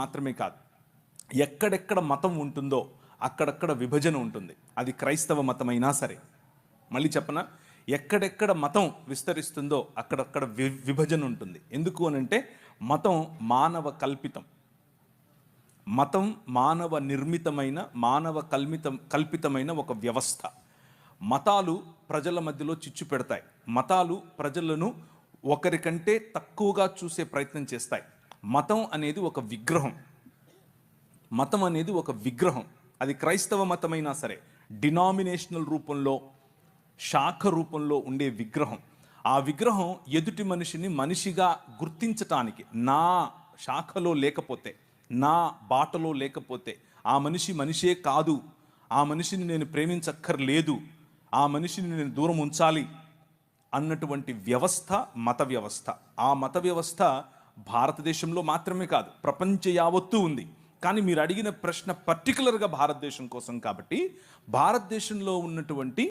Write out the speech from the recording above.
మాత్రమే కాదు, ఎక్కడెక్కడ మతం ఉంటుందో అక్కడక్కడ విభజన ఉంటుంది. అది క్రైస్తవ మతమైనా సరే. మళ్ళీ చెప్పనా, ఎక్కడెక్కడ మతం విస్తరిస్తుందో అక్కడక్కడ విభజన ఉంటుంది. ఎందుకు అనంటే మతం మానవ కల్పితం. మతం మానవ నిర్మితమైన, మానవ కల్పితమైన ఒక వ్యవస్థ. మతాలు ప్రజల మధ్యలో చిచ్చు పెడతాయి. మతాలు ప్రజలను ఒకరికంటే తక్కువగా చూసే ప్రయత్నం చేస్తాయి. మతం అనేది ఒక విగ్రహం. మతం అనేది ఒక విగ్రహం. అది క్రైస్తవ మతమైనా సరే, డినామినేషనల్ రూపంలో, శాఖ రూపంలో ఉండే విగ్రహం. ఆ విగ్రహం ఎదుటి మనిషిని మనిషిగా గుర్తించటానికి, నా శాఖలో లేకపోతే, నా బాటలో లేకపోతే ఆ మనిషి మనిషే కాదు, ఆ మనిషిని నేను ప్రేమించక్కర్లేదు, ఆ మనిషిని నేను దూరం ఉంచాలి అన్నటువంటి వ్యవస్థ మత వ్యవస్థ. ఆ మత వ్యవస్థ భారతదేశంలో మాత్రమే కాదు, ప్రపంచ యావత్తూ ఉంది. కానీ మీరు అడిగిన ప్రశ్న పర్టికులర్గా భారతదేశం కోసం కాబట్టి, భారతదేశంలో ఉన్నటువంటి